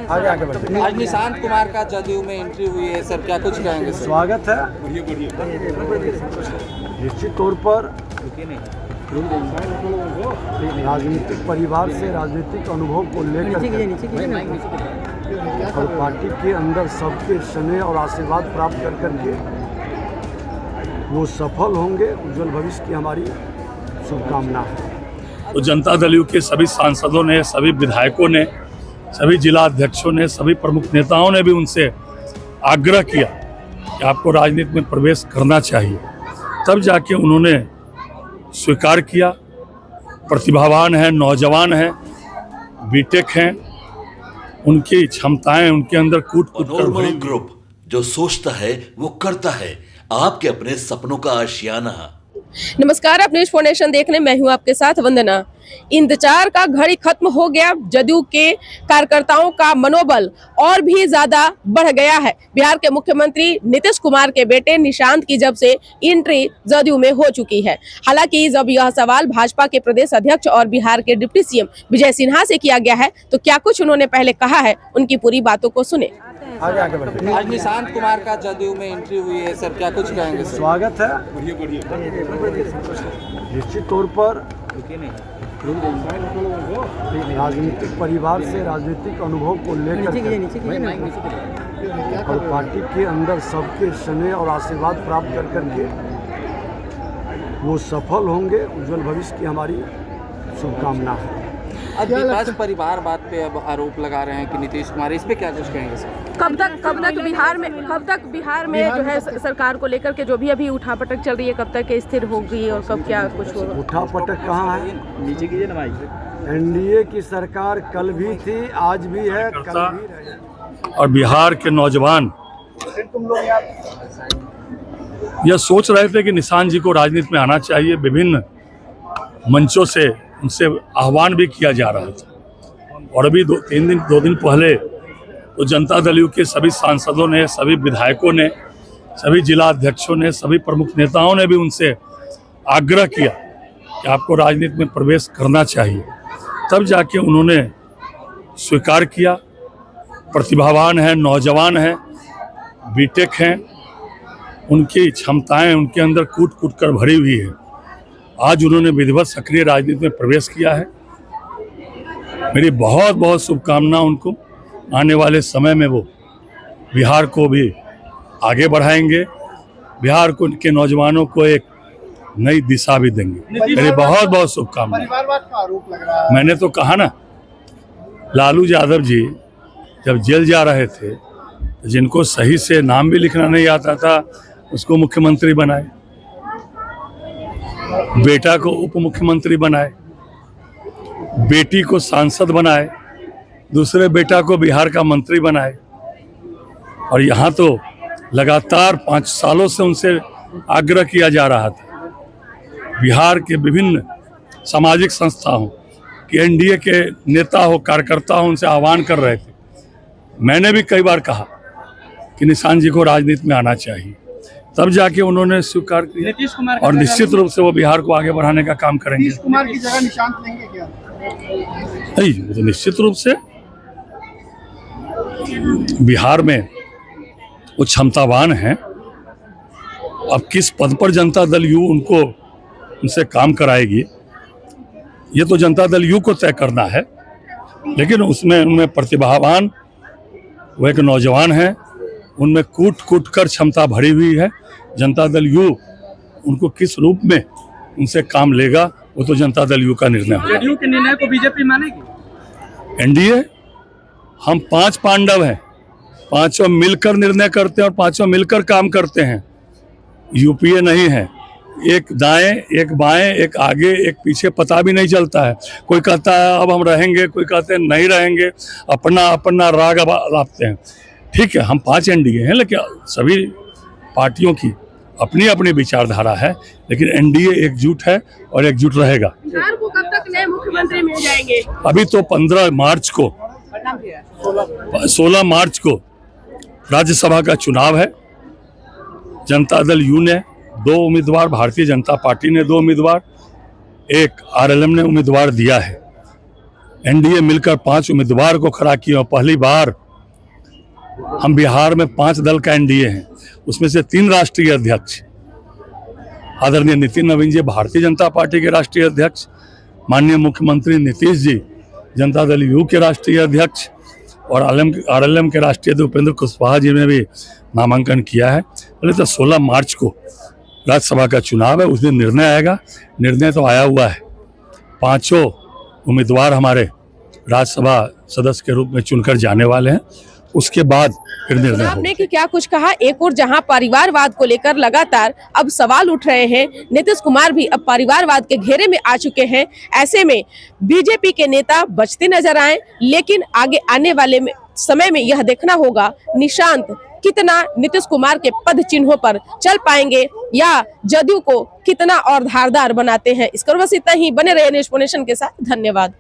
आज निशांत कुमार का जदयू में एंट्री हुई है सर, क्या कुछ कहेंगे सर? स्वागत है। निश्चित तौर पर राजनीतिक परिवार से राजनीतिक अनुभव को लेकर और पार्टी के अंदर सबके स्नेह और आशीर्वाद प्राप्त कर करके वो सफल होंगे। उज्जवल भविष्य की हमारी शुभकामना है। तो जनता दल यू के सभी सांसदों ने, सभी विधायकों ने, सभी जिला अध्यक्षों ने, सभी प्रमुख नेताओं ने भी उनसे आग्रह किया कि आपको राजनीति में प्रवेश करना चाहिए। तब जाके उन्होंने स्वीकार किया। प्रतिभावान हैं, नौजवान हैं, बीटेक हैं, उनकी क्षमताएं उनके अंदर कूट कूट कर भरी। ग्रुप जो सोचता है वो करता है, आपके अपने सपनों का आशियाना। नमस्कार, आप न्यूज़ फाउंडेशन देख रहे हैं, मैं हूं आपके साथ वंदना। इंतजार का घड़ी खत्म हो गया। जदयू के कार्यकर्ताओं का मनोबल और भी ज्यादा बढ़ गया है। बिहार के मुख्यमंत्री नीतीश कुमार के बेटे निशांत की जब से एंट्री जदयू में हो चुकी है। हालांकि जब यह सवाल भाजपा के प्रदेश अध्यक्ष और बिहार के डिप्टी सीएम विजय सिन्हा से किया गया है, तो क्या कुछ उन्होंने पहले कहा है, उनकी पूरी बातों को सुने। आज निशांत कुमार का जदयू में एंट्री हुई है सर, क्या कुछ कहेंगे सर? स्वागत है। निश्चित तौर पर राजनीतिक परिवार से राजनीतिक अनुभव को लेकर और पार्टी के अंदर सबके स्नेह और आशीर्वाद प्राप्त कर करके वो सफल होंगे। उज्जवल भविष्य की हमारी शुभकामना है। अब विपक्ष परिवार बात पे अब आरोप लगा रहे हैं कि नीतीश कुमार, इस पे क्या कुछ कहेंगे सर? कब तक बिहार में जो है सरकार को लेकर के जो भी अभी उठापटक चल रही है, कब तक स्थिर होगी और कब क्या कुछ होगा? उठापटक कहाँ है? नीचे कीजिए ना भाई। एनडीए की सरकार कल भी थी, आज भी है, कल भी रहेगी। और बिहार के नौजवान यह सोच रहे थे कि निशांत जी को राजनीति में आना चाहिए। विभिन्न मंचों से उनसे आह्वान भी किया जा रहा था। और अभी दो दिन पहले तो जनता दल यू के सभी सांसदों ने, सभी विधायकों ने, सभी जिला अध्यक्षों ने, सभी प्रमुख नेताओं ने भी उनसे आग्रह किया कि आपको राजनीति में प्रवेश करना चाहिए। तब जाके उन्होंने स्वीकार किया। प्रतिभावान हैं, नौजवान हैं, बीटेक हैं, उनकी क्षमताएं उनके अंदर कूट कूट कर भरी हुई है। आज उन्होंने विधिवत सक्रिय राजनीति में प्रवेश किया है। मेरी बहुत बहुत शुभकामना उनको। आने वाले समय में वो बिहार को भी आगे बढ़ाएंगे, बिहार को के नौजवानों को एक नई दिशा भी देंगे। मेरी बहुत बहुत शुभकामनाएं। मैंने तो कहा ना, लालू यादव जी जब जेल जा रहे थे, जिनको सही से नाम भी लिखना नहीं आता था, उसको मुख्यमंत्री बनाए, बेटा को उप मुख्यमंत्री बनाए, बेटी को सांसद बनाए, दूसरे बेटा को बिहार का मंत्री बनाए। और यहाँ तो लगातार 5 सालों से उनसे आग्रह किया जा रहा था। बिहार के विभिन्न सामाजिक संस्थाओं कि एनडीए के नेता हो, कार्यकर्ता हो, उनसे आह्वान कर रहे थे। मैंने भी कई बार कहा कि निशांत जी को राजनीति में आना चाहिए। तब जाके उन्होंने स्वीकार किया और निश्चित रूप से वो बिहार को आगे बढ़ाने का काम करेंगे। नीतीश कुमार की जगह निशांत लेंगे क्या? नहीं, तो निश्चित रूप से बिहार में वो क्षमतावान हैं। अब किस पद पर जनता दल यू उनसे काम कराएगी, ये तो जनता दल यू को तय करना है। लेकिन उनमें प्रतिभावान, वो एक नौजवान हैं, उनमें कूट कूट कर क्षमता भरी हुई है। जनता दल यू उनको किस रूप में उनसे काम लेगा, वो तो जनता दल यू का निर्णय होगा। जदयू के निर्णय को बीजेपी मानेगी? एनडीए, हम 5 पांडव हैं, पांचों मिलकर निर्णय करते हैं और पांचों मिलकर काम करते हैं। यूपीए नहीं है, एक दाएं, एक बाएं, एक आगे, एक पीछे, पता भी नहीं चलता है। कोई कहता है अब हम रहेंगे, कोई कहते हैं नहीं रहेंगे, अपना अपना राग लाते हैं। ठीक है, हम 5 एनडीए हैं, लेकिन सभी पार्टियों की अपनी अपनी विचारधारा है, लेकिन एनडीए एकजुट है और एकजुट रहेगा। बिहार को कब तक नए मुख्यमंत्री मिल जाएंगे? अभी तो 16 मार्च को राज्यसभा का चुनाव है। जनता दल यू ने 2 उम्मीदवार, भारतीय जनता पार्टी ने 2 उम्मीदवार, एक आरएलएम ने उम्मीदवार दिया है। एनडीए मिलकर 5 उम्मीदवार को खड़ा किया और पहली बार हम बिहार में 5 दल का एनडीए है, उसमें से 3 राष्ट्रीय अध्यक्ष आदरणीय नितिन नवीन जी भारतीय जनता पार्टी के राष्ट्रीय अध्यक्ष, माननीय मुख्यमंत्री नीतीश जी जनता दल यू के राष्ट्रीय अध्यक्ष और आरएलएम के राष्ट्रीय अध्यक्ष उपेंद्र कुशवाहा जी ने भी नामांकन किया है। पहले तो 16 मार्च को राज्यसभा का चुनाव है, उस दिन निर्णय आएगा। निर्णय तो आया हुआ है, 5 उम्मीदवार हमारे राज्यसभा सदस्य के रूप में चुनकर जाने वाले हैं, उसके बाद फिर निर्णय होगा। आपने कि क्या कुछ कहा। एक और जहां परिवारवाद को लेकर लगातार अब सवाल उठ रहे हैं, नीतीश कुमार भी अब परिवारवाद के घेरे में आ चुके हैं। ऐसे में बीजेपी के नेता बचते नजर आए, लेकिन आगे आने वाले समय में यह देखना होगा निशांत कितना नीतीश कुमार के पद चिन्हों पर चल पाएंगे या जदयू को कितना और धारदार बनाते हैं। इसकर बस इतना ही। बने रहे न्यूज़ एक्सप्लेनेशन के साथ। धन्यवाद।